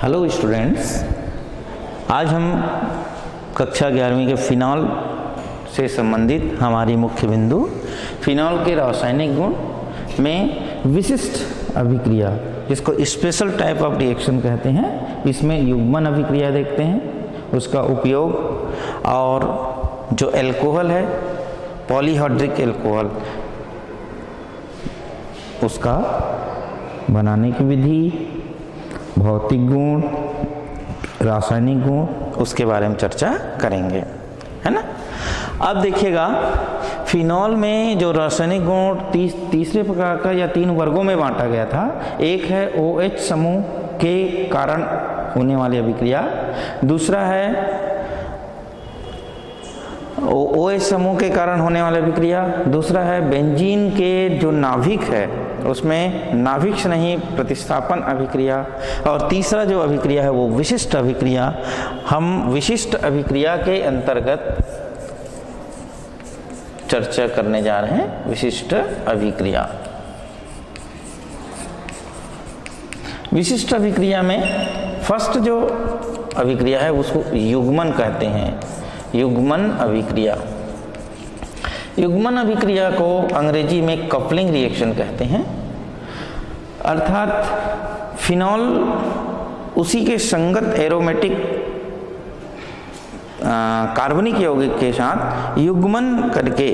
Hello students, आज हम कक्षा 11वीं के फिनॉल से संबंधित हमारी मुख्य बिंदु फिनॉल के रासायनिक गुण में विशिष्ट अभिक्रिया, जिसको स्पेशल टाइप ऑफ रिएक्शन कहते हैं, इसमें युग्मन अभिक्रिया देखते हैं, उसका उपयोग और जो एल्कोहल है पॉलीहाइड्रिक एल्कोहल, उसका बनाने की विधि, भौतिक गुण, रासायनिक गुण, उसके बारे में चर्चा करेंगे, है ना। अब देखिएगा, फिनॉल में जो रासायनिक गुण तीसरे प्रकार का या 3 वर्गों में बांटा गया था। एक है OH समूह के कारण होने वाली अभिक्रिया, दूसरा है OH समूह के कारण होने वाली अभिक्रिया, दूसरा है बेंजीन के जो नाभिक है उसमें नाभिक से नहीं प्रतिस्थापन अभिक्रिया, और तीसरा जो अभिक्रिया है वो विशिष्ट अभिक्रिया। हम विशिष्ट अभिक्रिया के अंतर्गत चर्चा करने जा रहे हैं। विशिष्ट अभिक्रिया, विशिष्ट अभिक्रिया में फर्स्ट जो अभिक्रिया है उसको युग्मन कहते हैं। युग्मन अभिक्रिया, युग्मन अभिक्रिया को अंग्रेजी में कपलिंग रिएक्शन कहते हैं, अर्थात फिनॉल उसी के संगत एरोमेटिक कार्बनिक यौगिक के साथ युग्मन करके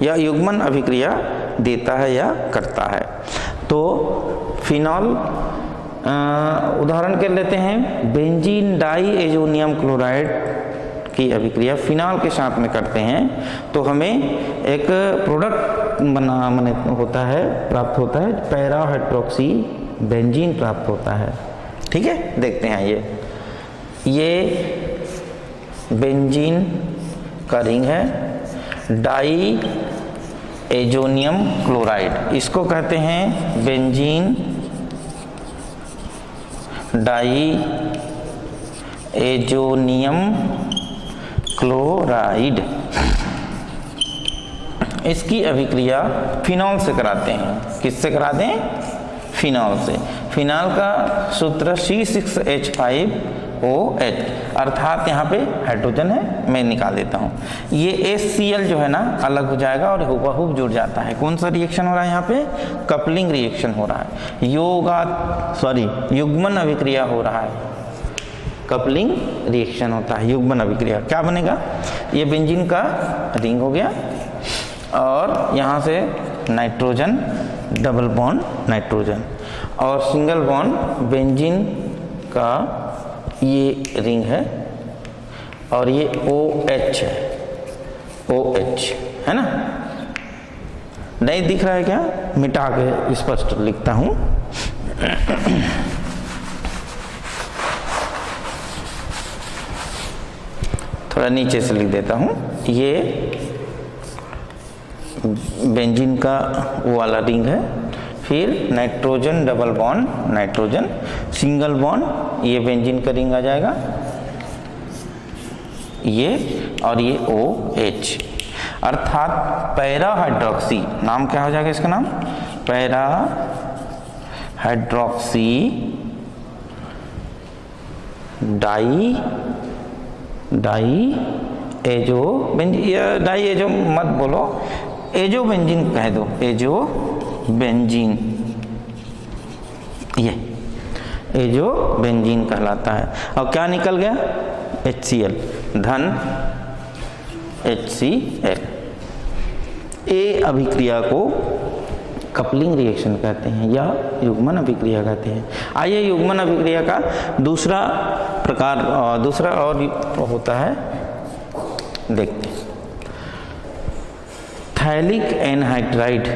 या युग्मन अभिक्रिया देता है या करता है। तो फिनॉल उदाहरण के लेते हैं, बेंजीन डाई एजोनियम क्लोराइड की अभिक्रिया फिनॉल के साथ में करते हैं तो हमें एक प्रोडक्ट होता है, प्राप्त होता है, पैरा हाइड्रोक्सी बेंजीन प्राप्त होता है। ठीक है, देखते हैं ये बेंजीन का रिंग है, डाई एजोनियम क्लोराइड, इसको कहते हैं बेंजीन डाई एजोनियम क्लोराइड। इसकी अभिक्रिया फिनॉल से कराते हैं। किससे कराते हैं? फिनॉल से। फिनॉल का सूत्र C6H5OH, अर्थात यहाँ पे हाइड्रोजन है, मैं निकाल देता हूँ। ये HCl जो है ना अलग हो जाएगा और हुबहू जुड़ जाता है। कौन सा रिएक्शन हो रहा है यहाँ पे? कपलिंग रिएक्शन हो रहा है। युग्मन अभिक्रिया हो रहा है, कपलिंग रिएक्शन होता है, युग्मन अभिक्रिया। क्या बनेगा? ये बेंजीन का रिंग हो गया और यहाँ से नाइट्रोजन, डबल बॉन्ड नाइट्रोजन, और सिंगल बॉन्ड बेंजीन का ये रिंग है और ये OH है, OH है ना। नहीं दिख रहा है क्या? मिटा के स्पष्ट लिखता हूँ। थोड़ा नीचे से लिख देता हूँ। ये बेंजीन का वो वाला रिंग है, फिर nitrogen double bond nitrogen, single bond, ये बेंजीन का रिंग आ जाएगा, ये और ये OH, अर्थात पैरा हाइड्रोक्सी। नाम क्या हो जाएगा इसका नाम? Para hydroxy di azo benzene, di azo मत बोलो, एजो बेंजीन कह दो, एजो बेंजीन, ये एजो बेंजीन कहलाता है। और क्या निकल गया? HCl धन HCl। ए अभिक्रिया को कपलिंग रिएक्शन कहते हैं या युग्मन अभिक्रिया कहते हैं। आइए युग्मन अभिक्रिया का दूसरा प्रकार, दूसरा और होता है, देखते हैं। थैलिक एनहाइड्राइड,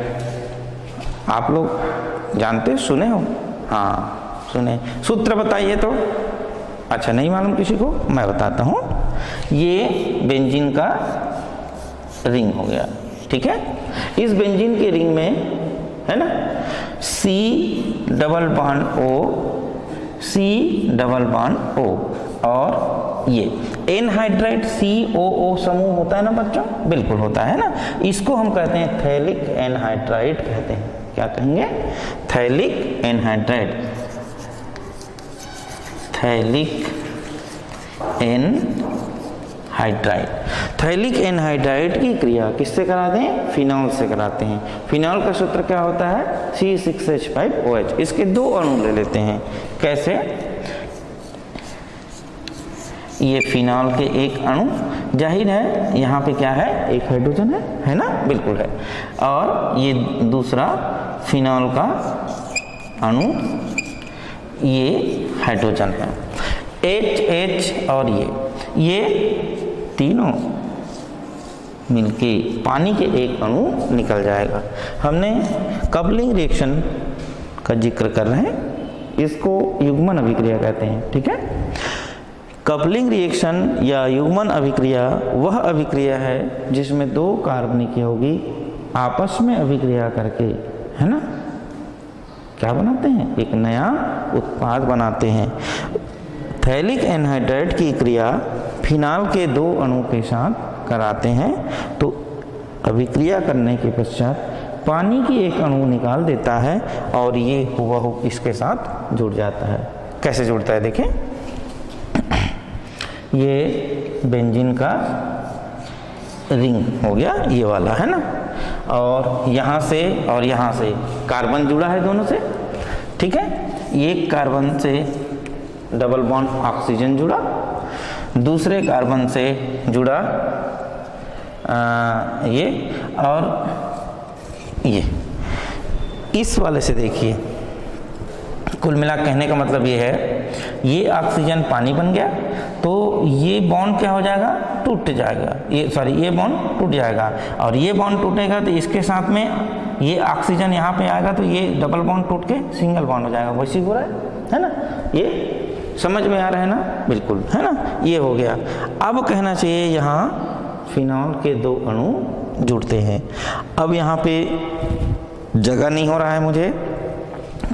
आप लोग जानते, सुने हो? हाँ सुने। सूत्र बताइए तो। अच्छा, नहीं मालूम किसी को? मैं बताता हूँ। ये बेंजीन का रिंग हो गया, ठीक है। इस बेंजीन के रिंग में है ना C डबल बॉन्ड O, और ये एनहाइड्राइड COO समूह होता है ना बच्चों? बिल्कुल होता है ना। इसको हम कहते हैं थैलिक एनहाइड्राइड कहते हैं। क्या कहेंगे? Phthalic anhydride. Phthalic anhydride. Phthalic anhydride की क्रिया किससे कराते हैं? फिनॉल से कराते हैं। फिनॉल का सूत्र क्या होता है? C6H5OH। इसके दो अणु ले लेते हैं। कैसे? ये फिनॉल के एक अणु, जाहिर है यहाँ पे क्या है? एक हाइड्रोजन है ना? बिल्कुल है। और ये दूसरा फिनॉल का अणु, ये हाइड्रोजन है। H और ये तीनों मिलके पानी के एक अणु निकल जाएगा। हमने कपलिंग रिएक्शन का जिक्र कर रहे हैं, इसको युग्मन अभिक्रिया कहते हैं। ठीक है, कपलिंग रिएक्शन या युग्मन अभिक्रिया वह अभिक्रिया है जिसमें दो कार्बनिक यौगिक आपस में अभिक्रिया करके, है ना, क्या बनाते हैं? एक नया उत्पाद बनाते हैं। थैलिक एनहाइड्राइड की क्रिया फिनॉल के दो अणु के साथ कराते हैं तो अभिक्रिया करने के पश्चात पानी की एक अणु निकाल देता है और ये हुबहू इसके साथ जुड़ जाता है। कैसे जुड़ता है देखें, ये बेंजीन का रिंग हो गया, ये वाला है ना, और यहाँ से कार्बन जुड़ा है दोनों से। ठीक है, एक कार्बन से डबल बॉन्ड ऑक्सीजन जुड़ा, दूसरे कार्बन से जुड़ा ये, और ये इस वाले से देखिए। कुल मिला कहने का मतलब ये है, ये ऑक्सीजन पानी बन गया तो ये बॉन्ड क्या हो जाएगा? टूट जाएगा। ये बॉन्ड टूट जाएगा, और ये बॉन्ड टूटेगा तो इसके साथ में ये ऑक्सीजन यहाँ पे आएगा तो ये डबल बॉन्ड टूट के सिंगल बॉन्ड हो जाएगा। वैसे हो रहा है ना? ये समझ में आ रहा है ना? बिल्कुल, है ना? ये हो गया। अब कहना चाहिए यहाँ फिनॉल के दो अणु जुड़ते हैं। अब यहाँ पे जगह नहीं हो रहा है मुझे,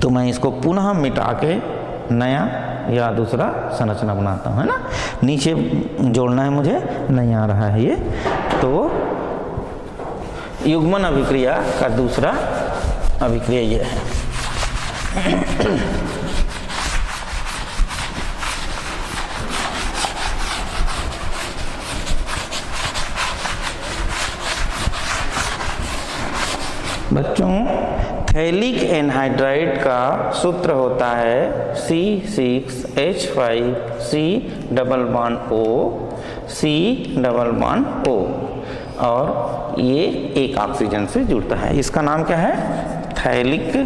तो मैं इसको पुनः मिटा के नया या दूसरा संरचना बनाता हूँ, है ना? नीचे जोड़ना है मुझे, नहीं आ रहा है ये, तो युग्मन अभिक्रिया का दूसरा अभिक्रिया ये है। बच्चों, थैलिक एनहाइड्राइड का सूत्र होता है C6H5C_O C_O, और ये एक ऑक्सीजन से जुड़ता है। इसका नाम क्या है? थैलिक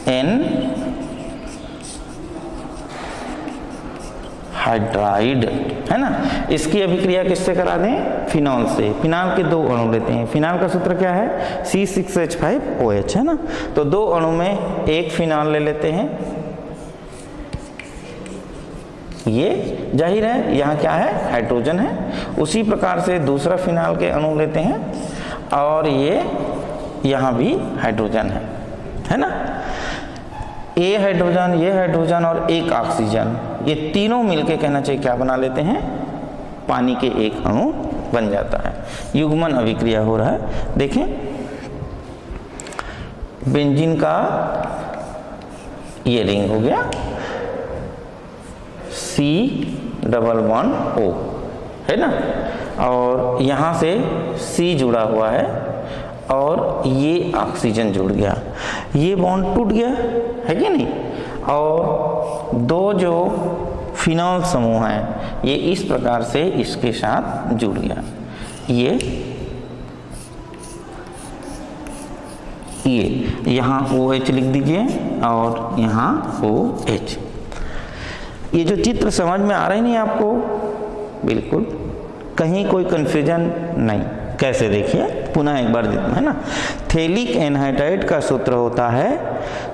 एनहाइड्राइड, है ना? इसकी अभिक्रिया किससे करा दें? फिनॉल से। फिनॉल के दो अणु लेते हैं। फिनॉल का सूत्र क्या है? C6H5OH, है ना? तो दो अणु में एक फिनॉल ले लेते हैं, ये जाहिर है यहाँ क्या है? हाइड्रोजन है। उसी प्रकार से दूसरा फिनॉल के अणु लेते हैं और ये यहाँ भी हाइड्रोजन है ना? ये हाइड्रोजन और एक ऑक्सीजन, ये तीनों मिलके कहना चाहिए क्या बना लेते हैं? पानी के एक अणु बन जाता है। युग्मन अभिक्रिया हो रहा है। देखें, बेंजीन का ये रिंग हो गया C_O, है ना, और यहाँ से C जुड़ा हुआ है और ये ऑक्सीजन जुड़ गया, ये बॉन्ड टूट गया, है कि नहीं? और दो जो फिनॉल समूह हैं ये इस प्रकार से इसके साथ जुड़ गया। ये यहाँ OH लिख दीजिए और यहाँ OH। ये जो चित्र समझ में आ रहा है नहीं आपको? बिल्कुल, कहीं कोई कंफ्यूजन नहीं। कैसे? देखिए पुनः एक बार, है ना? थैलिक एनहाइड्राइड का सूत्र होता है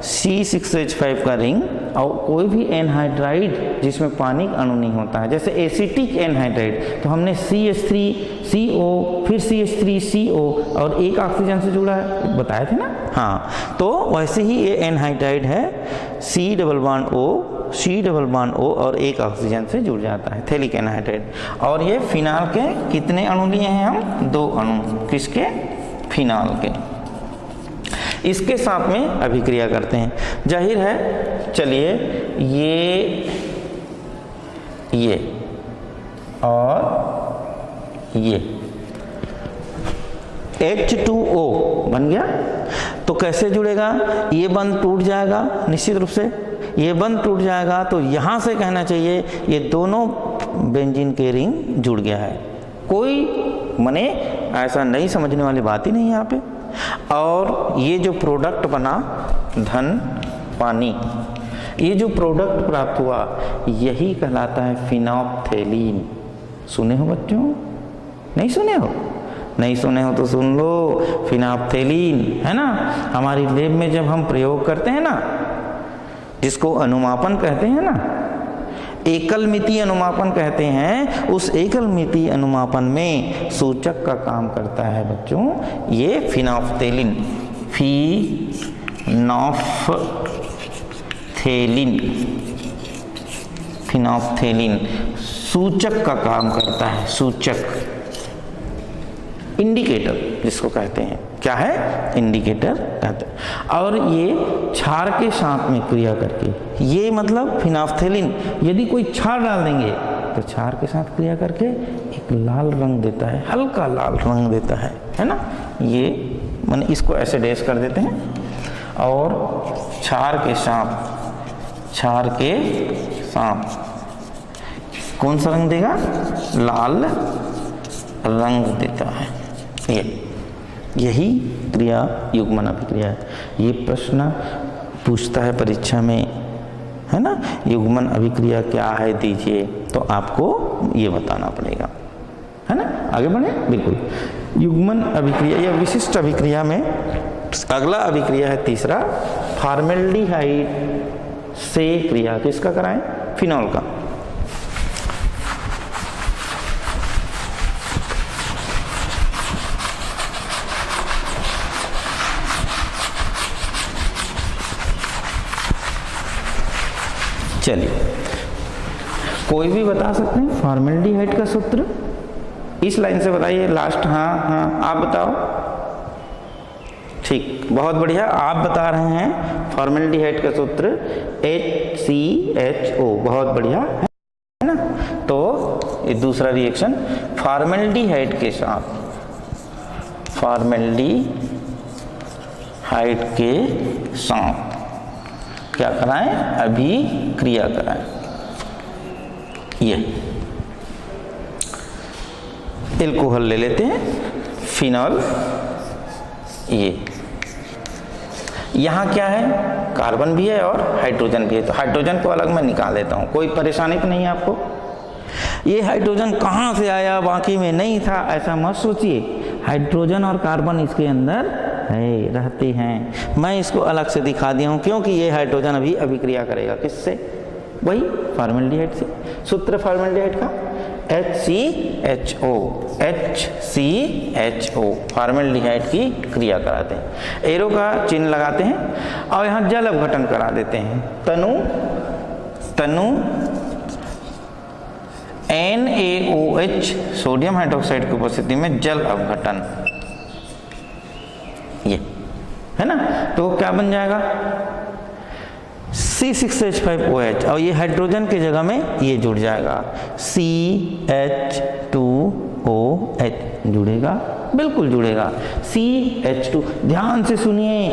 C6H5 का रिंग, और कोई भी एनहाइड्राइड जिसमें पानी का अणु नहीं होता है, जैसे एसिटिक एनहाइड्राइड, तो हमने CH3CO फिर CH3CO और एक ऑक्सीजन से जुड़ा है, बताए थे ना? हाँ, तो वैसे ही ये एनहाइड्राइड है, C_O और एक ऑक्सीजन से जुड़ जाता है, थैलिक एनहाइड्राइड। और ये फिनॉल के कितने अणु लिए हैं हम? दो अणु। किसके? फिनॉल के। इसके साथ में अभिक्रिया करते हैं। जाहिर है, चलिए ये और ये H2O बन गया। तो कैसे जुड़ेगा? ये बंध टूट जाएगा निश्चित रूप से, ये बंध टूट जाएगा तो यहां से कहना चाहिए ये दोनों बेंजीन के रिंग जुड़ गया है। कोई मने ऐसा नहीं समझने वाली बात ही नहीं यहाँ पे। और ये जो प्रोडक्ट बना धन पानी, ये जो प्रोडक्ट प्राप्त हुआ यही कहलाता है फिनोप्थेलीन। सुने हो बच्चों? नहीं सुने हो? नहीं सुने हो तो सुन लो, फिनोप्थेलीन है ना। हमारी लैब में जब हम प्रयोग करते हैं ना, जिसको अनुमापन कहते हैं ना, एकल मिति अनुमापन कहते हैं, उस एकल मिति अनुमापन में सूचक का काम करता है बच्चों ये फिनोप्थेलीन। फिनोप्थेलीन सूचक का काम करता है, सूचक, इंडिकेटर जिसको कहते हैं। क्या है? इंडिकेटर कहते हैं। और ये क्षार के साथ में क्रिया करके, ये मतलब फिनोप्थेलीन यदि कोई क्षार डाल देंगे तो क्षार के साथ क्रिया करके एक लाल रंग देता है, हल्का लाल रंग देता है ना। ये माने इसको ऐसे डैश कर देते हैं और क्षार के साथ कौन सा रंग देगा? लाल रंग देता है। यही क्रिया युग्मन अभिक्रिया है। ये प्रश्न पूछता है परीक्षा में, है ना, युग्मन अभिक्रिया क्या है दीजिए, तो आपको ये बताना पड़ेगा, है ना। आगे बढ़े। बिल्कुल, युग्मन अभिक्रिया या विशिष्ट अभिक्रिया में अगला अभिक्रिया है तीसरा, फॉर्मेल्डिहाइड से क्रिया किसका कराएं? फिनॉल का। चलिए, कोई भी बता सकते हैं फॉर्मेल्डिहाइड का सूत्र? इस लाइन से बताइए लास्ट। हाँ, आप बताओ। ठीक, बहुत बढ़िया, आप बता रहे हैं फॉर्मेल्डिहाइड का सूत्र HCHO। बहुत बढ़िया, है ना। तो ये दूसरा रिएक्शन फॉर्मेल्डिहाइड के साथ, फॉर्मेल्डिहाइड के साथ क्या कराएं? अभिक्रिया कराएं। ये एल्कोहल ले लेते हैं, फिनॉल। ये यहाँ क्या है? कार्बन भी है और हाइड्रोजन भी है, तो हाइड्रोजन को अलग मैं निकाल देता हूँ, कोई परेशानी तो नहीं है आपको। ये हाइड्रोजन कहाँ से आया, बाकी में नहीं था, ऐसा मत सोचिए। हाइड्रोजन और कार्बन इसके अंदर है, रहते हैं। मैं इसको अलग से दिखा दिया हूँ क्योंकि ये हाइड्रोजन अभी अभिक्रिया करेगा किससे? वही फॉर्मेल्डिहाइड से। सूत्र फॉर्मेल्डिहाइड का HCHO, फॉर्मेल्डिहाइड की क्रिया कराते हैं। एरो का चिन्ह लगाते हैं और यहाँ जल अपघटन करा देते हैं। तनु NaOH सोडियम हाइड्रोक्साइड की उपस्थिति में जल अपघटन, ये है ना। तो क्या बन जाएगा? C6H5OH, और ये हाइड्रोजन की जगह में ये जुड़ जाएगा, CH2OH जुड़ेगा, बिल्कुल जुड़ेगा, CH2। ध्यान से सुनिए,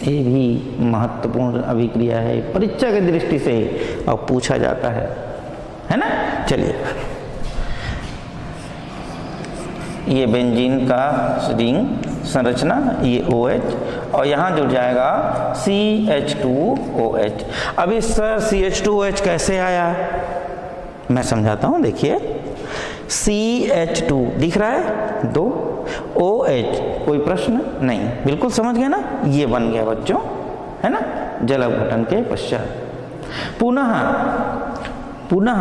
ये भी महत्वपूर्ण अभिक्रिया है परीक्षा की दृष्टि से और पूछा जाता है ना। चलिए, ये बेंजीन का रिंग संरचना, ये OH और यहाँ जुड़ जाएगा CH2OH। अभी सर CH2OH कैसे आया? मैं समझाता हूँ, देखिए। CH2 दिख रहा है, 2 OH, कोई प्रश्न नहीं, बिल्कुल समझ गए ना। ये बन गया बच्चों, है ना, जल अपघटन के पश्चात। पुनः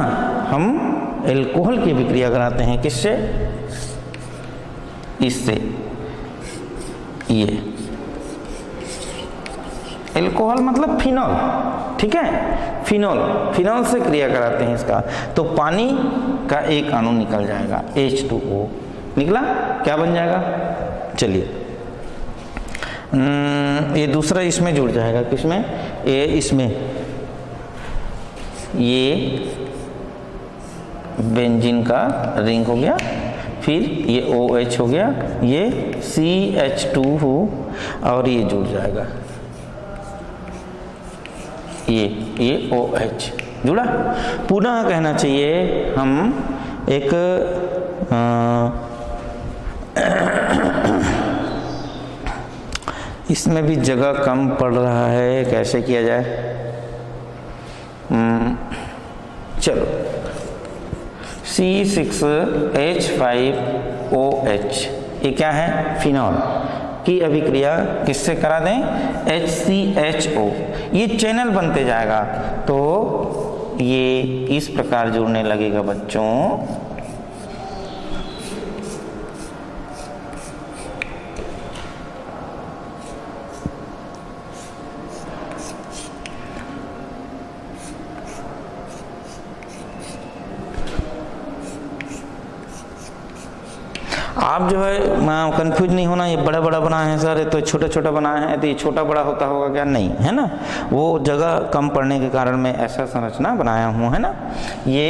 हम एल्कोहल की विक्रिया कराते हैं, किससे? इससे। ये एल्कोहल मतलब फिनॉल, ठीक है, फिनॉल से क्रिया कराते हैं इसका, तो पानी का एक अणु निकल जाएगा, H2O निकला। क्या बन जाएगा? चलिए ये दूसरा इसमें जुड़ जाएगा, किसमें, ये इसमें, ये बेंजीन का रिंग हो गया, फिर ये OH हो गया, ये CH2 हो और ये जुड़ जाएगा, ये OH जुड़ा। पुनः कहना चाहिए हम एक इसमें भी जगह कम पड़ रहा है, कैसे किया जाए, चलो C6H5OH ये क्या है, फिनॉल की अभिक्रिया किससे करा दें, HCHO, ये चैनल बनते जाएगा तो ये इस प्रकार जुड़ने लगेगा बच्चों। आप जो है कंफ्यूज नहीं होना, ये बड़ा बड़ा बनाए हैं सर, तो छोटा छोटा बनाए हैं, तो ये छोटा बड़ा होता होगा क्या, नहीं है ना, वो जगह कम पड़ने के कारण मैं ऐसा संरचना बनाया हूँ, है ना। ये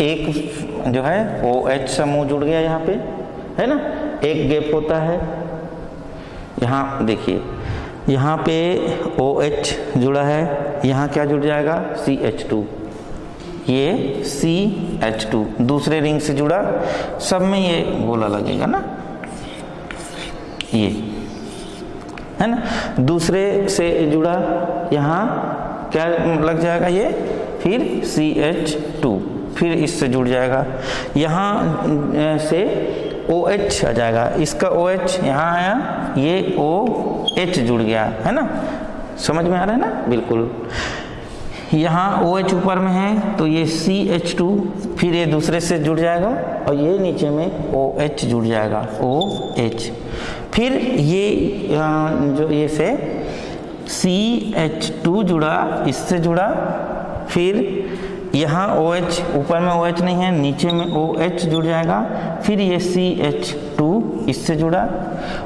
एक जो है OH समूह जुड़ गया यहाँ पे, है ना, एक गैप होता है, यहाँ देखिए यहाँ पे OH जुड़ा है, यहाँ क्या जुड़ जाएगा, CH2, ये CH2 दूसरे रिंग से जुड़ा, सब में ये गोला लगेगा ना, ये है ना, दूसरे से जुड़ा, यहाँ क्या लग जाएगा ये, फिर CH2, फिर इससे जुड़ जाएगा, यहाँ से OH आ जाएगा, इसका OH यहाँ आया, ये OH जुड़ गया, है ना, समझ में आ रहा है ना, बिल्कुल। यहाँ OH ऊपर में है तो ये CH2, फिर ये दूसरे से जुड़ जाएगा और ये नीचे में OH जुड़ जाएगा, OH, फिर ये जो ये से CH2 जुड़ा, इससे जुड़ा, फिर यहाँ OH, ऊपर में OH नहीं है, नीचे में OH जुड़ जाएगा, फिर ये CH2 इससे जुड़ा,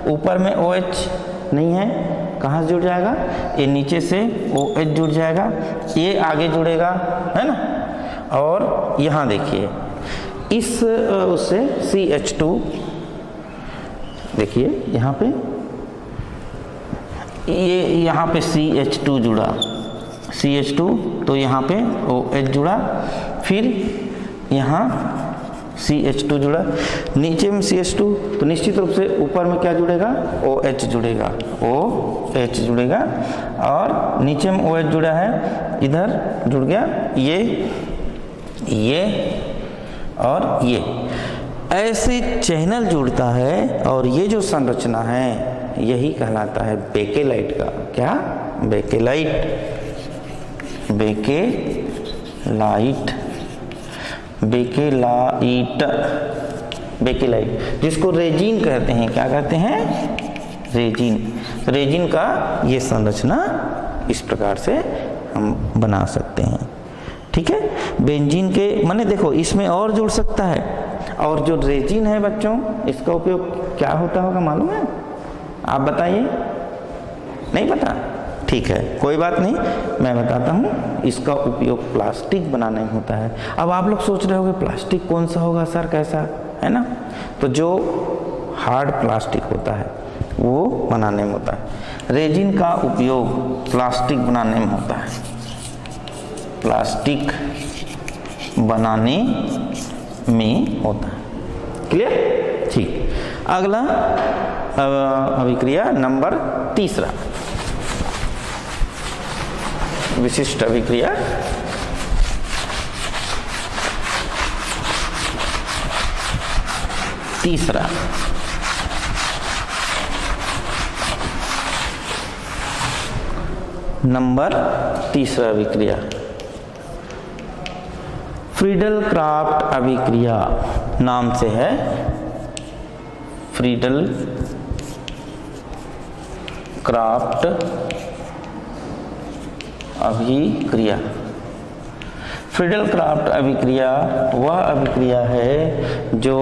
ऊपर में OH नहीं है, कहाँ से जुड़ जाएगा, ये नीचे से OH जुड़ जाएगा, ये आगे जुड़ेगा, है ना, और यहाँ देखिए इस उससे CH2, देखिए यहाँ पे ये यहाँ पे CH2 जुड़ा, CH2 तो यहाँ पे OH जुड़ा, फिर यहाँ CH2 जुड़ा, नीचे में CH2 तो निश्चित रूप से ऊपर में क्या जुड़ेगा, OH जुड़ेगा, OH जुड़ेगा, और नीचे में OH जुड़ा है, इधर जुड़ गया ये और ये, ऐसे चैनल जुड़ता है, और ये जो संरचना है यही कहलाता है बेकेलाइट का, क्या, बेकेलाइट, जिसको रेजिन कहते हैं, क्या कहते हैं, रेजिन। रेजिन का ये संरचना इस प्रकार से हम बना सकते हैं, ठीक है। बेंजीन के माने देखो इसमें और जुड़ सकता है, और जो रेजिन है बच्चों, इसका उपयोग क्या होता होगा मालूम है, आप बताइए, नहीं पता, ठीक है, कोई बात नहीं, मैं बताता हूँ। इसका उपयोग प्लास्टिक बनाने में होता है। अब आप लोग सोच रहे होंगे प्लास्टिक कौन सा होगा सर, कैसा, है ना, तो जो हार्ड प्लास्टिक होता है वो बनाने में होता है। रेजिन का उपयोग प्लास्टिक बनाने में होता है, प्लास्टिक बनाने में होता है, क्लियर, ठीक। अगला अभिक्रिया नंबर तीसरा, विशिष्ट अभिक्रिया, तीसरा, नंबर तीसरा अभिक्रिया फ्रीडल क्राफ्ट अभिक्रिया नाम से है, फ्रीडल क्राफ्ट अभिक्रिया। फ्रीडल क्राफ्ट अभिक्रिया वह अभिक्रिया है जो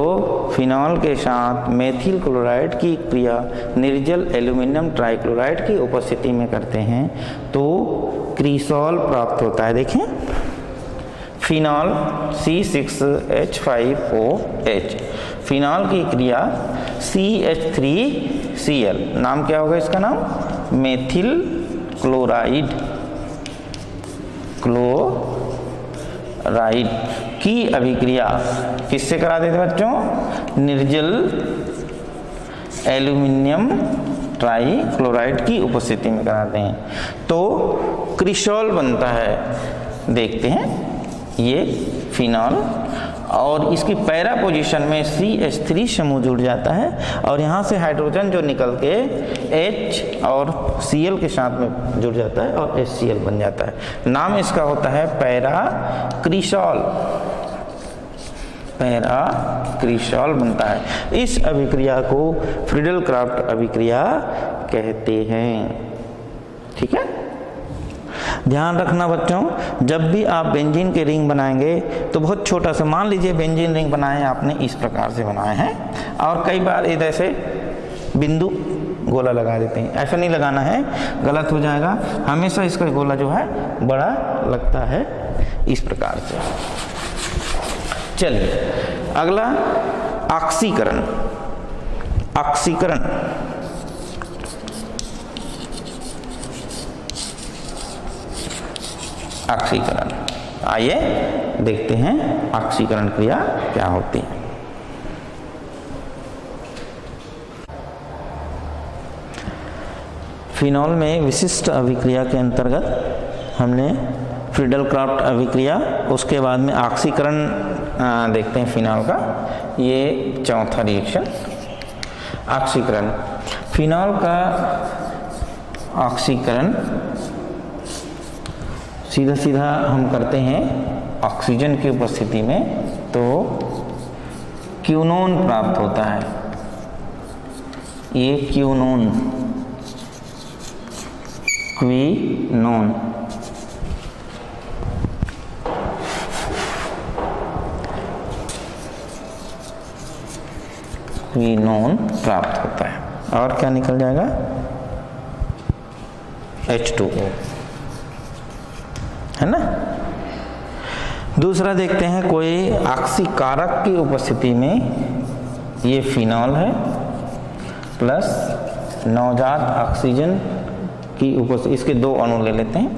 फिनॉल के साथ मेथिल क्लोराइड की क्रिया निर्जल एल्यूमिनियम ट्राइक्लोराइड की उपस्थिति में करते हैं तो क्रिसॉल प्राप्त होता है। देखें, फिनॉल C6H5OH, फिनॉल की क्रिया CH3Cl, नाम क्या होगा इसका नाम? मेथिल क्लोराइड की अभिक्रिया किससे करा देते बच्चों? निर्जल एल्यूमिनियम ट्राइक्लोराइड की उपस्थिति में कराते हैं तो क्रिसॉल बनता है। देखते हैं ये फिनॉल और इसकी पैरा पोजीशन में CH3 समूह जुड़ जाता है और यहाँ से हाइड्रोजन जो निकल के H और Cl के साथ में जुड़ जाता है और HCl बन जाता है। नाम इसका होता है पैरा क्रिसॉल। पैरा क्रिसॉल बनता है। इस अभिक्रिया को फ्रीडल क्राफ्ट अभिक्रिया कहते हैं। ठीक है, ध्यान रखना बच्चों, जब भी आप बेंजीन के रिंग बनाएंगे तो बहुत छोटा सा, मान लीजिए बेंजीन रिंग बनाए आपने, इस प्रकार से बनाए हैं और कई बार इधर से बिंदु गोला लगा देते हैं। ऐसा नहीं लगाना है, गलत हो जाएगा। हमेशा इसका गोला जो है बड़ा लगता है इस प्रकार से। चलिए अगला ऑक्सीकरण। ऑक्सीकरण ऑक्सीकरण, आइए देखते हैं ऑक्सीकरण क्रिया क्या होती है। फिनॉल में विशिष्ट अभिक्रिया के अंतर्गत हमने फ्रीडल क्राफ्ट अभिक्रिया, उसके बाद में ऑक्सीकरण देखते हैं फिनॉल का। ये चौथा रिएक्शन ऑक्सीकरण। फिनॉल का ऑक्सीकरण सीधा सीधा हम करते हैं ऑक्सीजन की उपस्थिति में तो क्यूनोन प्राप्त होता है। ये क्यूनोन क्वीनोन प्राप्त होता है और क्या निकल जाएगा? H2O, है ना। दूसरा देखते हैं, कोई ऑक्सीकारक की उपस्थिति में ये फिनॉल है प्लस नवजात ऑक्सीजन की उपस्थिति, इसके दो अणु ले लेते हैं।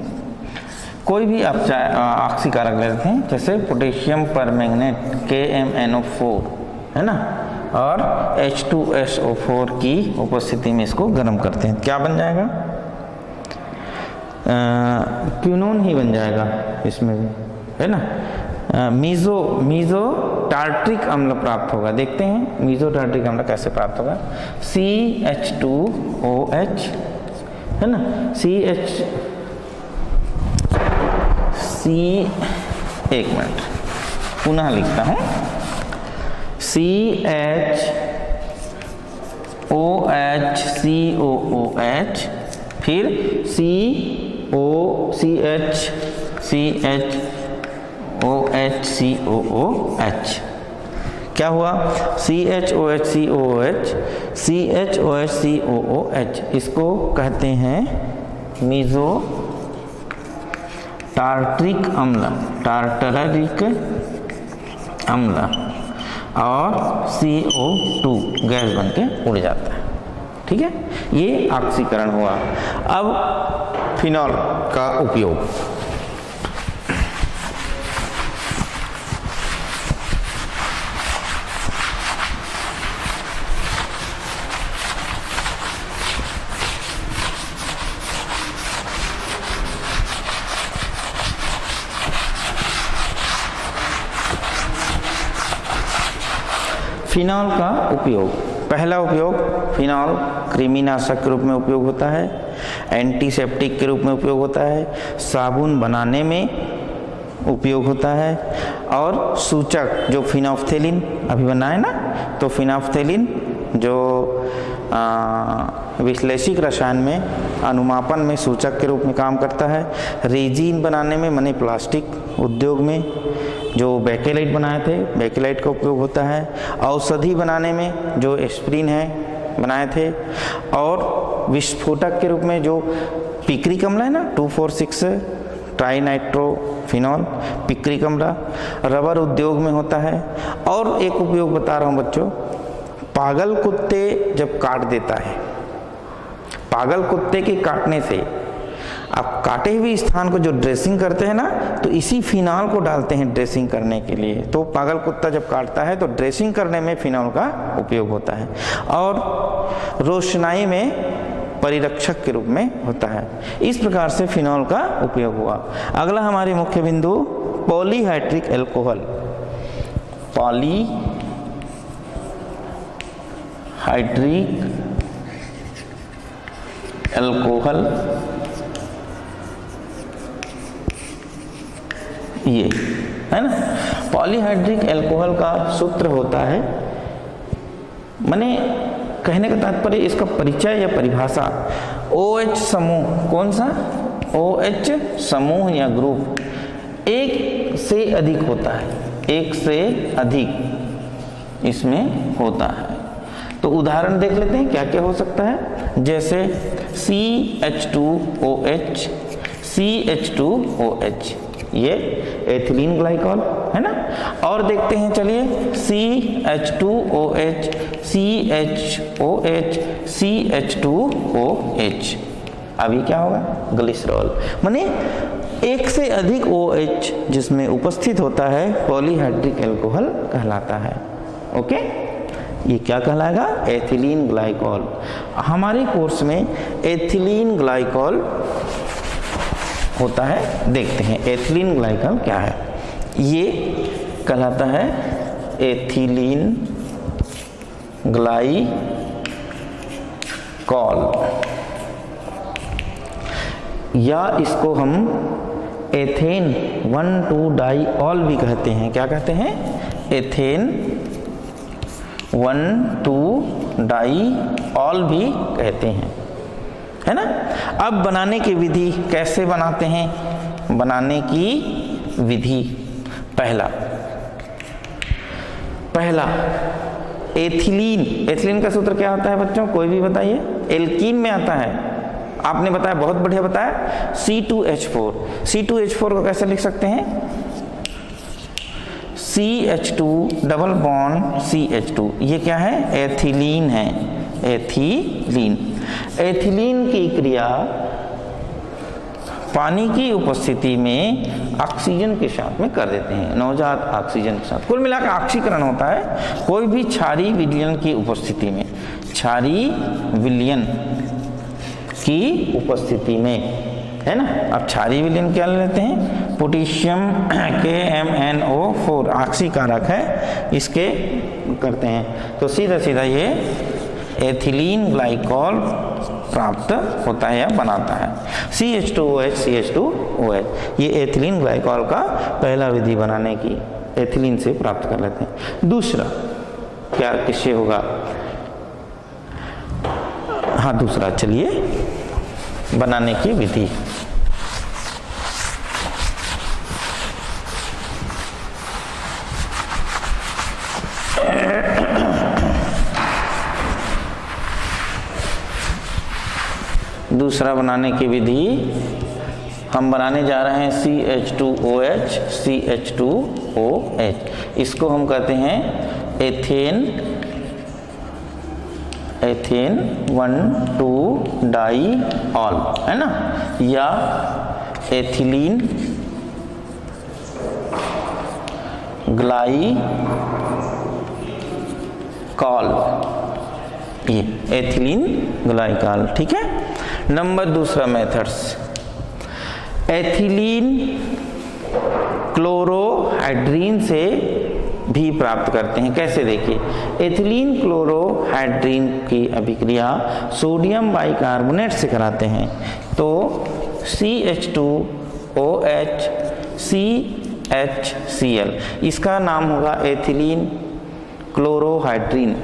कोई भी आप ऑक्सीकारक ले लेते हैं, जैसे पोटेशियम परमैंगनेट KMnO4, है ना, और H2SO4 की उपस्थिति में इसको गर्म करते हैं, क्या बन जाएगा? क्यूनोन ही बन जाएगा इसमें भी, है ना। मीजो टार्ट्रिक अम्ल प्राप्त होगा। देखते हैं मीजो टार्ट्रिक अम्ल कैसे प्राप्त होगा। CH2OH, है ना, एक मिनट पुनः लिखता हूँ, CHOHCOOH, फिर CHOHCOOH। क्या हुआ? CHOHCOOH, इसको कहते हैं मीजो टार्टरिक अम्ल, टार्टरिक अम्ल, और CO2 गैस बनके उड़ जाता है। ठीक है, ये ऑक्सीकरण हुआ। अब फिनॉल का उपयोग। फिनॉल का उपयोग, पहला उपयोग, फिनॉल कृमिनाशक के रूप में उपयोग होता है, एंटीसेप्टिक के रूप में उपयोग होता है, साबुन बनाने में उपयोग होता है, और सूचक जो फिनोफ्थेलिन अभी बना है ना, तो फिनोफ्थेलिन जो विश्लेषिक रसायन में, अनुमापन में सूचक के रूप में काम करता है। रेजिन बनाने में, माने प्लास्टिक उद्योग में जो बेकेलाइट बनाए थे, बेकेलाइट का उपयोग होता है। औषधि बनाने में जो एस्प्रिन है बनाए थे। और विस्फोटक के रूप में जो पिक्रिक अम्ल है ना, 2,4,6 ट्राइनाइट्रोफिनॉल, पिक्रिक अम्ल, रबर उद्योग में होता है। और एक उपयोग बता रहा हूँ बच्चों, पागल कुत्ते जब काट देता है, पागल कुत्ते के काटने से आप काटे हुए स्थान को जो ड्रेसिंग करते हैं ना, तो इसी फिनॉल को डालते हैं ड्रेसिंग करने के लिए। तो पागल कुत्ता जब काटता है तो ड्रेसिंग करने में फिनॉल का उपयोग होता है। और रोशनाई में परिरक्षक के रूप में होता है। इस प्रकार से फिनॉल का उपयोग हुआ। अगला हमारे मुख्य बिंदु पॉलीहाइड्रिक एल्कोहल। पॉलीहाइड्रिक एल्कोहल, ये है ना। पॉलीहाइड्रिक एल्कोहल का सूत्र होता है, माने कहने का तात्पर्य, इसका परिचय या परिभाषा, OH समूह, कौन सा OH समूह या ग्रुप एक से अधिक होता है, एक से अधिक इसमें होता है। तो उदाहरण देख लेते हैं क्या क्या हो सकता है। जैसे CH2OH, CH2OH, ये एथिलीन ग्लाइकॉल है ना। और देखते हैं चलिए, CH2OH, CHOH, CH2OH, अभी क्या होगा, ग्लिसरॉल। माने एक से अधिक OH जिसमें उपस्थित होता है पॉलीहाइड्रिक एल्कोहल कहलाता है। ओके, ये क्या कहलाएगा, एथिलीन ग्लाइकॉल। हमारे कोर्स में एथिलीन ग्लाइकॉल होता है, देखते हैं एथिलीन ग्लाइकॉल क्या है। ये कहलाता है एथिलीन ग्लाइकॉल, या इसको हम एथेन 1,2-डाइऑल भी कहते हैं। क्या कहते हैं, एथेन 1,2-डाइऑल भी कहते हैं, है ना। अब बनाने की विधि कैसे बनाते हैं, बनाने की विधि, पहला एथिलीन। एथिलीन का सूत्र क्या होता है बच्चों, कोई भी बताइए। एल्कीन में आता है, आपने बताया, बहुत बढ़िया बताया, C2H4। C2H4 को कैसे लिख सकते हैं, CH2 डबल बॉन्ड CH2, ये क्या है, एथिलीन है, एथिलीन। एथिलीन की क्रिया पानी की उपस्थिति में ऑक्सीजन के साथ में कर देते हैं, नवजात ऑक्सीजन के साथ। कुल मिलाकर ऑक्सीकरण होता है कोई भी क्षारीय विलयन की उपस्थिति में, क्षारीय विलयन की उपस्थिति में, है ना। अब क्षारीय विलयन क्या लेते हैं, पोटेशियम KMnO4 ऑक्सीकारक है, इसके करते हैं। तो सीधा सीधा ये एथिलीन ग्लाइकॉल प्राप्त होता है या बनाता है। CH2OH, CH2OH, ये एथिलीन ग्लाइकॉल का पहला विधि बनाने की, एथिलीन से प्राप्त कर लेते हैं। दूसरा क्या किससे होगा, हाँ दूसरा, चलिए बनाने की विधि। दूसरा बनाने की विधि हम बनाने जा रहे हैं CH2OH, CH2OH, इसको हम कहते हैं एथेन 1,2-डाइऑल, है ना, या एथिलीन ग्लाइकॉल, ये एथिलीन ग्लाइकॉल, ठीक है। नंबर दूसरा मेथड्स, एथिलीन क्लोरोहाइड्रीन से भी प्राप्त करते हैं। कैसे, देखिए, एथिलीन क्लोरोहाइड्रीन की अभिक्रिया सोडियम बाइकार्बोनेट से कराते हैं, तो CH2OH CHCl, इसका नाम होगा एथिलीन क्लोरोहाइड्रीन,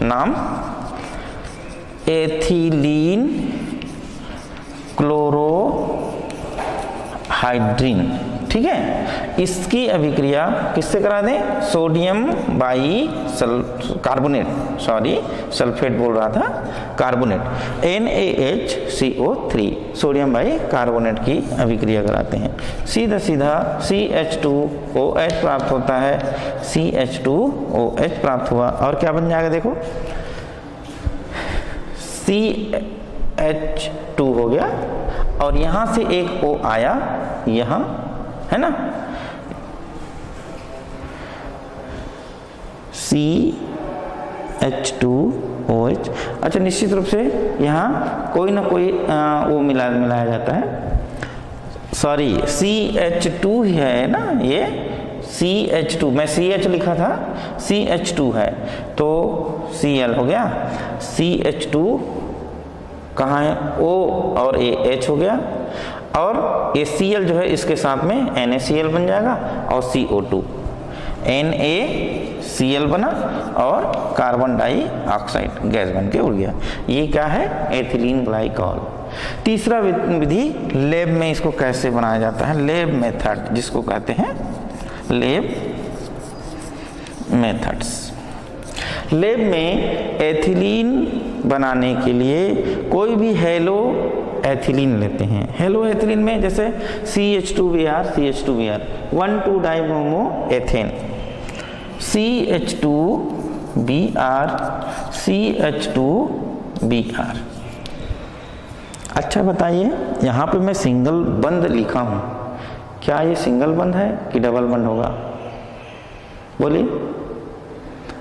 नाम एथिलीन क्लोरोहाइड्रिन, ठीक है। इसकी अभिक्रिया किससे करा दें? Sodium by carbonate, sorry sulphate बोल रहा था, carbonate, NaHCO3, sodium by carbonate की अभिक्रिया कराते हैं। सीधा सीधा CH2OH प्राप्त होता है, CH2OH प्राप्त हुआ और क्या बन जाएगा देखो, CH2 हो गया और यहां से एक O आया यहां, है ना, CH2OH। अच्छा, निश्चित रूप से यहाँ कोई ना कोई वो मिलाया जाता है, सॉरी CH2 ही है ना, ये CH2, मैं CH लिखा था, CH2 है तो Cl हो गया, CH2 कहाँ है, O और H हो गया और ACl जो है इसके साथ में NaCl बन जाएगा और CO2, NaCl बना और कार्बन डाइऑक्साइड गैस बन के उड़ गया। ये क्या है? Ethylene glycol. तीसरा विधि लैब में इसको कैसे बनाया जाता है, लैब मेथड जिसको कहते हैं लैब मेथड्स। लैब में एथिलीन बनाने के लिए कोई भी हेलो एथिलीन लेते हैं। हेलो एथिलीन में जैसे CH2Br 1,2-डाइब्रोमो एथेन, CH2Br CH2Br। अच्छा बताइए, यहाँ पे मैं सिंगल बंद लिखा हूँ, क्या ये सिंगल बंद है कि डबल बंद होगा? बोलिए।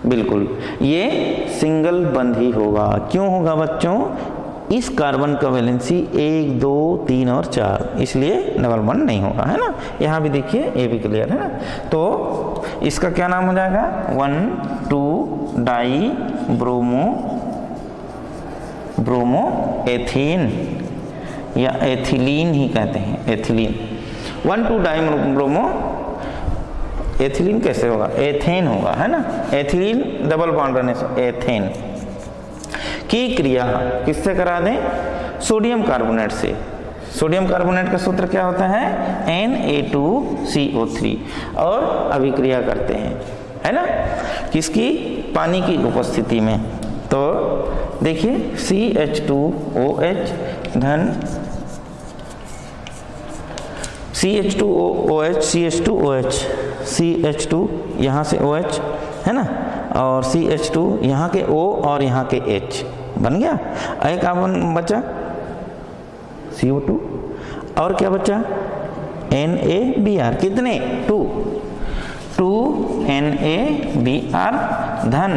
बिल्कुल, ये सिंगल बंद ही होगा। क्यों होगा बच्चों? इस कार्बन का वैलेंसी 1, 2, 3 और 4, इसलिए डबल बंद नहीं होगा, है ना। यहाँ भी देखिए, ये भी क्लियर है ना। तो इसका क्या नाम हो जाएगा? 1,2-डाइब्रोमो एथेन या एथिलीन ही कहते हैं, एथिलीन। 1,2-डाइब्रोमो एथिलीन कैसे होगा? एथेन होगा, है ना। एथिलीन डबल बॉन्ड रहने से एथेन की क्रिया किससे करा दें? सोडियम कार्बोनेट से। सोडियम कार्बोनेट का सूत्र क्या होता है? Na2CO3 और अभिक्रिया करते हैं, है ना, किसकी? पानी की उपस्थिति में। तो देखिए CH2OH धन CH2OH CH2OH CH2 यहाँ से OH, है ना, और CH2 यहाँ के O और यहाँ के H बन गया। एक कार्बन बचा CO2 और क्या बचा? NaBr, कितने? 2 NaBr धन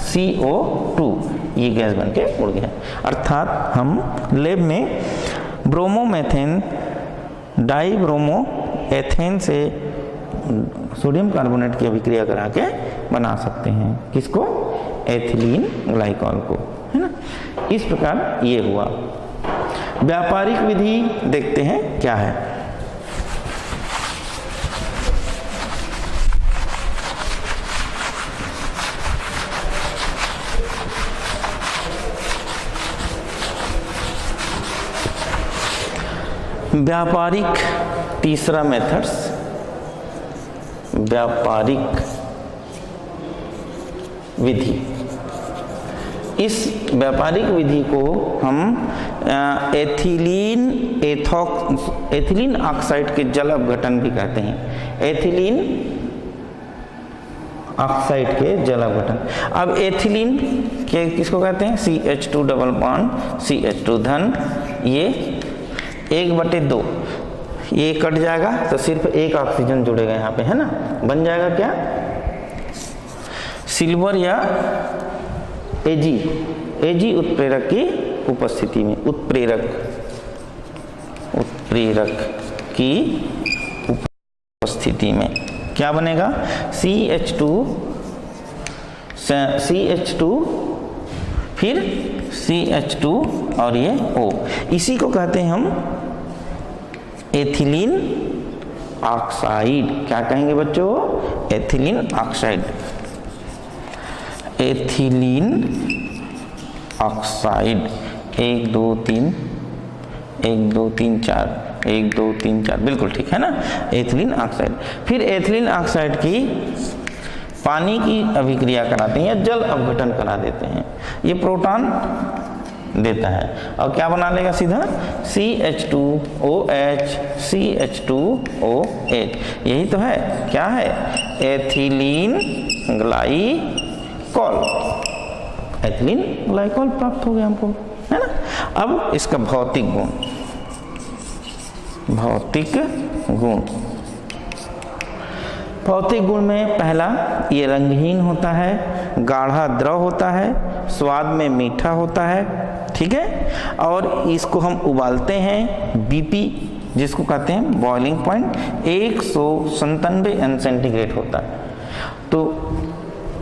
CO2, ये गैस बन के उड़ गया। अर्थात हम लैब में ब्रोमोमेथेन डाइब्रोमो एथेन से सोडियम कार्बोनेट की अभिक्रिया करा के बना सकते हैं, किसको? एथिलीन ग्लाइकॉल को, है ना। इस प्रकार ये हुआ। व्यापारिक विधि देखते हैं क्या है। व्यापारिक तीसरा मेथड्स, व्यापारिक विधि। इस व्यापारिक विधि को हम एथिलीन ऑक्साइड के जल अपघटन भी कहते हैं। एथिलीन ऑक्साइड के जल अपघटन। अब एथिलीन के किसको कहते हैं? CH2 डबल बॉन्ड CH2 धन, ये 1/2, ये कट जाएगा तो सिर्फ एक ऑक्सीजन जुड़ेगा यहाँ पे, है ना। बन जाएगा क्या? सिल्वर या एजी उत्प्रेरक की उपस्थिति में, उत्प्रेरक की उपस्थिति में क्या बनेगा? CH2 फिर CH2 और ये O, इसी को कहते हैं हम एथिलीन ऑक्साइड। क्या कहेंगे बच्चों? Ethylene oxide. एथिलीन ऑक्साइड, 1 2 3 1 2 3 4 1 2 3 4, बिल्कुल ठीक है ना, एथिलीन ऑक्साइड। फिर एथिलीन ऑक्साइड की पानी की अभिक्रिया कराते हैं या जल अपघटन करा देते हैं, ये प्रोटॉन देता है और क्या बना लेगा सीधा CH2OH CH2OH, यही तो है, क्या है, एथिलीन ग्लाइकॉल, एथिलीन ग्लाइकॉल प्राप्त हो गया हमको, है ना। अब इसका भौतिक गुण, भौतिक गुण, भौतिक गुण में पहला, ये रंगहीन होता है, गाढ़ा द्रव होता है, स्वाद में मीठा होता है, ठीक है, और इसको हम उबालते हैं, BP जिसको कहते हैं बॉइलिंग पॉइंट 197 अंश सेंटीग्रेड होता है, तो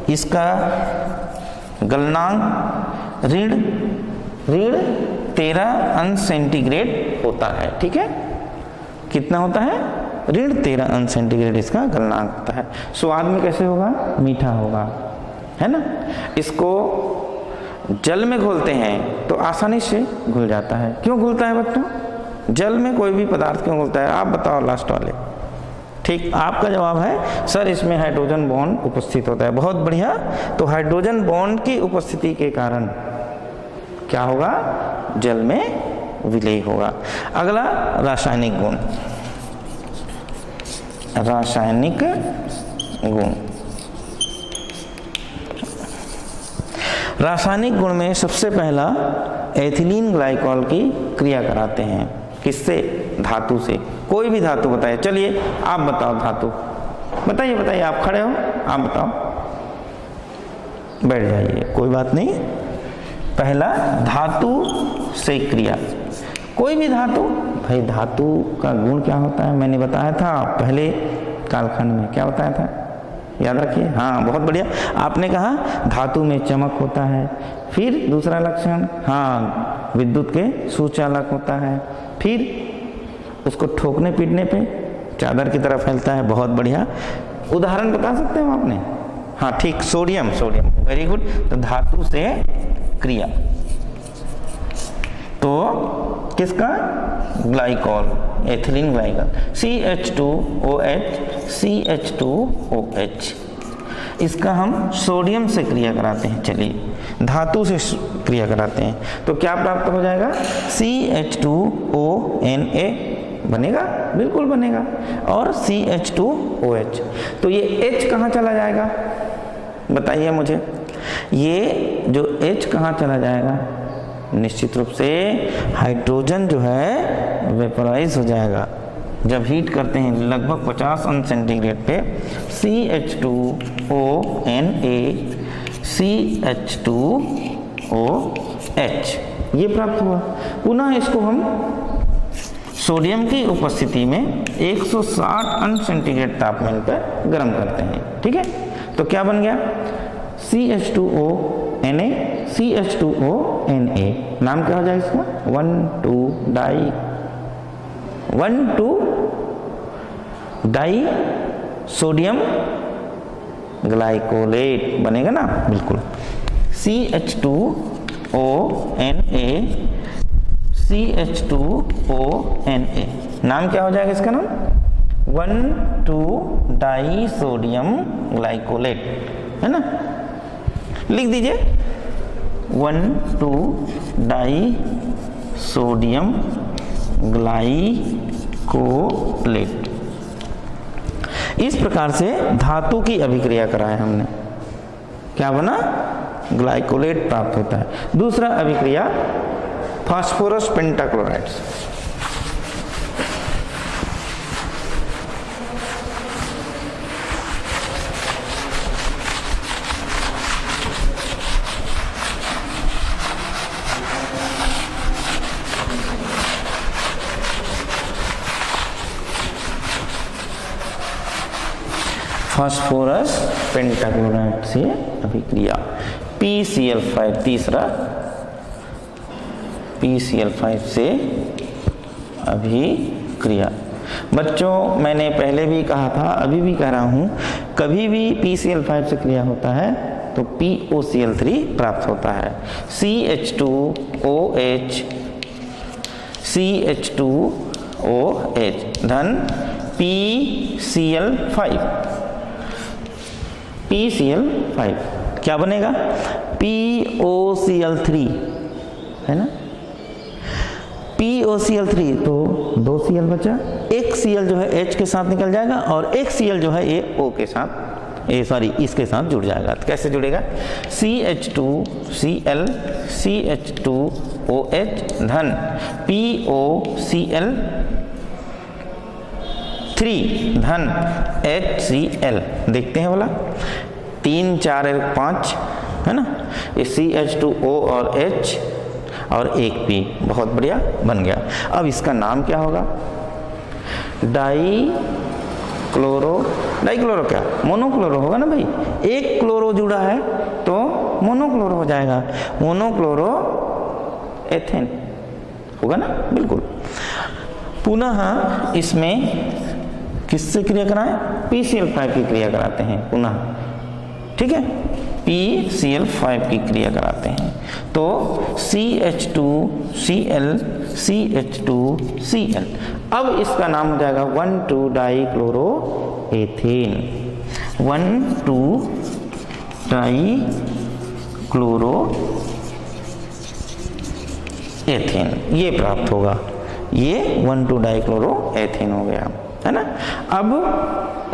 इसका गलनांक ऋण 13 अंश सेंटीग्रेड होता है, ठीक है, कितना होता है, ऋण 13 अंश सेंटीग्रेड इसका गलनांक होता है। स्वाद में कैसे होगा, मीठा होगा, है ना। इसको जल में घोलते हैं तो आसानी से घुल जाता है। क्यों घुलता है बच्चों, जल में कोई भी पदार्थ क्यों घुलता है, आप बताओ लास्ट वाले। ठीक, आपका जवाब है सर इसमें हाइड्रोजन बॉन्ड उपस्थित होता है। बहुत बढ़िया, तो हाइड्रोजन बॉन्ड की उपस्थिति के कारण क्या होगा, जल में विलय होगा। अगला रासायनिक गुण, रासायनिक गुण, रासायनिक गुण में सबसे पहला एथिलीन ग्लाइकॉल की क्रिया कराते हैं, किससे, धातु से, कोई भी धातु बताइए, चलिए आप बताओ धातु, बताइए बताइए, आप खड़े हो, आप बताओ, बैठ जाइए, कोई बात नहीं। पहला धातु से क्रिया, कोई भी धातु, भाई धातु का गुण क्या होता है मैंने बताया था पहले कालखंड में, क्या बताया था, याद रखिए, हाँ बहुत बढ़िया। आपने कहा धातु में चमक होता है, फिर दूसरा लक्षण, हाँ विद्युत के सुचालक होता है, फिर उसको ठोकने पीटने पे चादर की तरह फैलता है, बहुत बढ़िया। उदाहरण बता सकते हो आपने, हाँ ठीक, सोडियम, सोडियम, वेरी गुड। तो धातु से क्रिया, तो किसका, glycol, ethylene glycol, CH2OH CH2OH, इसका हम सोडियम से क्रिया कराते हैं। चलिए धातु से क्रिया कराते हैं तो क्या प्राप्त हो जाएगा, CH2ONA बनेगा, बिल्कुल बनेगा, और CH2OH। तो ये H कहाँ चला जाएगा, बताइए मुझे, ये जो H कहाँ चला जाएगा, निश्चित रूप से हाइड्रोजन जो है वेपोराइज हो जाएगा जब हीट करते हैं लगभग 50 अंश सेंटीग्रेड पे। CH2ONA CH2OH ये प्राप्त हुआ। पुनः इसको हम सोडियम की उपस्थिति में 160 अंश सेंटीग्रेड तापमान पर गर्म करते हैं, ठीक है। तो क्या बन गया, CH2ONA CH2ONA, नाम क्या हो जाएगा इसका, 1,2-डाई सोडियम ग्लाइकोलेट बनेगा ना, बिल्कुल। CH2ONA CH2ONA, नाम क्या हो जाएगा इसका नाम, 1,2-डाई सोडियम ग्लाइकोलेट, है ना, लिख दीजिए 1,2-डाई सोडियम ग्लाइकोलेट। इस प्रकार से धातु की अभिक्रिया कराए हमने, क्या बना, ग्लाइकोलेट प्राप्त होता है। दूसरा अभिक्रिया फास्फोरस पेंटाक्लोराइड्स, फास्फोरस पेंटाक्लोराइड से अभिक्रिया, PCl5 तीसरा, PCl5 से अभिक्रिया। बच्चों मैंने पहले भी कहा था, अभी भी कह रहा हूँ, कभी भी PCl5 से क्रिया होता है तो POCl3 प्राप्त होता है। CH2OH CH2OH धन PCl5 क्या बनेगा? POCl3 है ना, POCl3 तो 2 Cl बचा, एक Cl जो है H के साथ निकल जाएगा और एक Cl जो है ये O के साथ इसके साथ जुड़ जाएगा। तो कैसे जुड़ेगा? CH2Cl CH2OH धन POCl3 धन HCl। देखते हैं बोला 3 4 5 है ना, ये CH2O और H और एक P, बहुत बढ़िया बन गया। अब इसका नाम क्या होगा? डाइक्लोरो क्या? मोनोक्लोरो होगा ना भाई, एक क्लोरो जुड़ा है तो मोनोक्लोरो हो जाएगा, मोनोक्लोरो एथेन होगा ना, बिल्कुल। पुनः इसमें किससे क्रिया कराएं? PCl5 की क्रिया कराते हैं पुनः, ठीक है, PCl5 की क्रिया कराते हैं। तो CH2Cl CH2Cl, अब इसका नाम हो जाएगा 1,2-डाइक्लोरोएथेन, 1,2-डाइक्लोरोएथेन ये प्राप्त होगा, ये 1,2-डाइक्लोरोएथेन हो गया, है ना। अब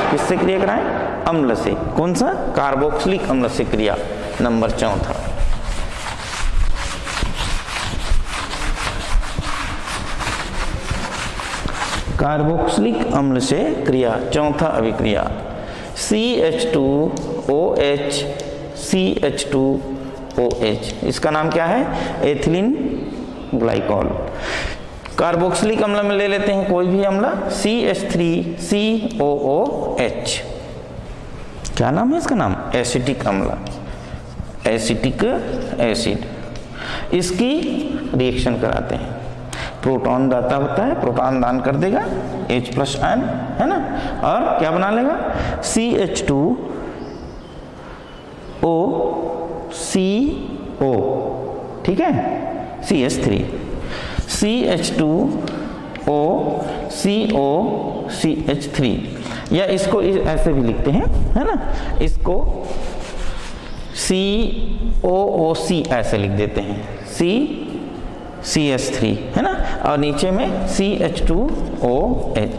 किससे क्रिया कराएं? अम्ल से। कौन सा? कार्बोक्सिलिक अम्ल से क्रिया नंबर 4। कार्बोक्सिलिक अम्ल से क्रिया, चौथा अभिक्रिया CH2OH CH2OH, इसका नाम क्या है? Ethylene glycol. कार्बोक्सिलिक अम्ल में ले लेते हैं कोई भी अम्ल, CH3COOH, क्या नाम है इसका नाम? एसिटिक अम्ल, एसिटिक एसिड। इसकी रिएक्शन कराते हैं, प्रोटॉन दाता होता है, प्रोटॉन दान कर देगा H+ आयन, है ना, और क्या बना लेगा? CH2OCO, ठीक है, CH3 CH2OCOCH3, या इसको ऐसे भी लिखते हैं, है ना, इसको COOC ऐसे लिख देते हैं, CH3 है ना, और नीचे में CH2OH।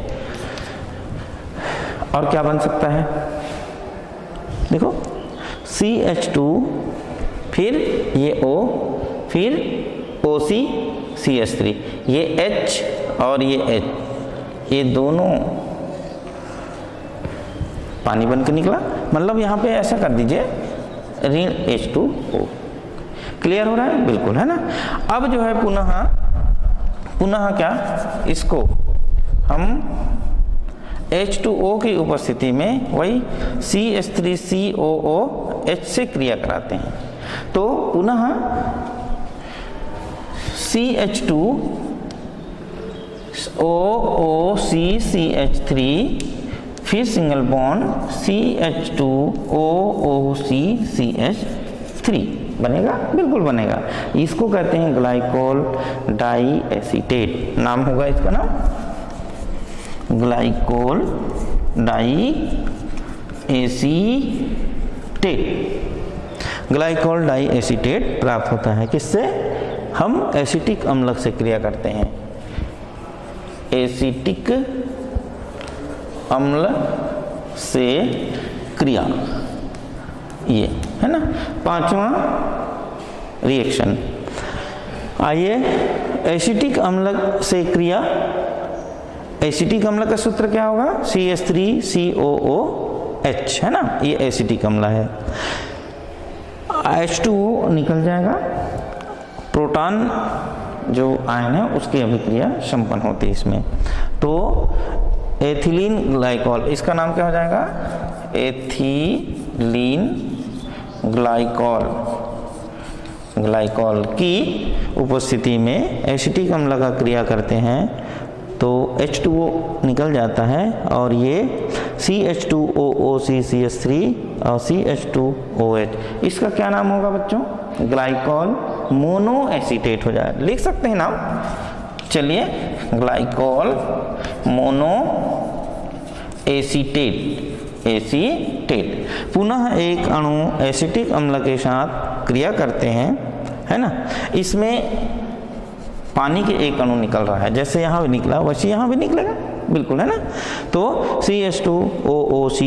और क्या बन सकता है? देखो CH2, फिर ये O, फिर OC CH3, ये H और ये H, ये दोनों पानी बन के निकला, मतलब यहाँ पे ऐसा कर दीजिए ऋण H2O। क्लियर हो रहा है? बिल्कुल, है ना। अब जो है पुनः क्या, इसको हम H2O की उपस्थिति में वही CH3COOH से क्रिया कराते हैं। तो पुनः CH2OOCCH3, फिर सिंगल बॉन्ड CH2OOCCH3 बनेगा, बिल्कुल बनेगा। इसको कहते हैं ग्लाइकोल डाई एसीटेट, नाम होगा इसका नाम glycol di acetate. Glycol di acetate प्राप्त होता है किससे? हम एसिटिक अम्ल से क्रिया करते हैं, एसिटिक अम्ल से क्रिया, ये है ना, पांचवा रिएक्शन। आइए एसिटिक अम्ल से क्रिया, एसिटिक अम्ल का सूत्र क्या होगा? CH3COOH, है ना, ये एसिटिक अम्ल है। H2O निकल जाएगा, प्रोटॉन जो आयन है उसकी अभिक्रिया संपन्न होती है इसमें। तो एथिलीन ग्लाइकॉल, इसका नाम क्या हो जाएगा? एथिलीन ग्लाइकॉल की उपस्थिति में एसिटिक अम्ल का क्रिया करते हैं तो H2O निकल जाता है और ये CH2OOC और CH2OH, इसका क्या नाम होगा बच्चों? ग्लाइकॉल मोनोएसीटेट हो जाए, लिख सकते हैं नाम। चलिए, ग्लाइकॉल मोनो एसीटेट पुनः एक अणु एसिटिक अम्ल के साथ क्रिया करते हैं, है ना। इसमें पानी के एक अणु निकल रहा है, जैसे यहाँ भी निकला वैसे यहाँ भी निकलेगा, बिल्कुल, है ना। तो CH2OOC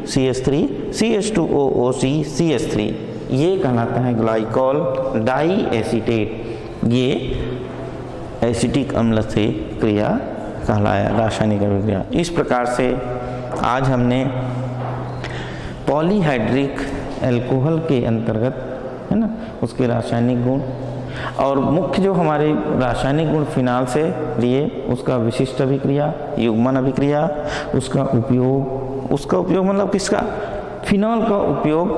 CH3 CH2OOC CH3, ये कहलाता है ग्लाइकॉल डाई एसीटेट। ये एसिटिक अम्ल से क्रिया कहलाया, रासायनिक अभिक्रिया। इस प्रकार से आज हमने पॉलीहाइड्रिक अल्कोहल के अंतर्गत, है ना, उसके रासायनिक गुण और मुख्य जो हमारे रासायनिक गुण फिनाल से लिए, उसका विशिष्ट अभिक्रिया, युग्मन अभिक्रिया, उसका उपयोग मतलब किसका? फिनॉल का उपयोग,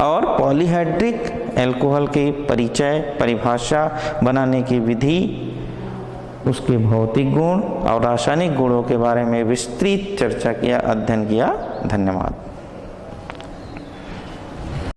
और पॉलीहाइड्रिक अल्कोहल के परिचय, परिभाषा, बनाने की विधि, उसके भौतिक गुण और रासायनिक गुणों के बारे में विस्तृत चर्चा किया, अध्ययन किया। धन्यवाद।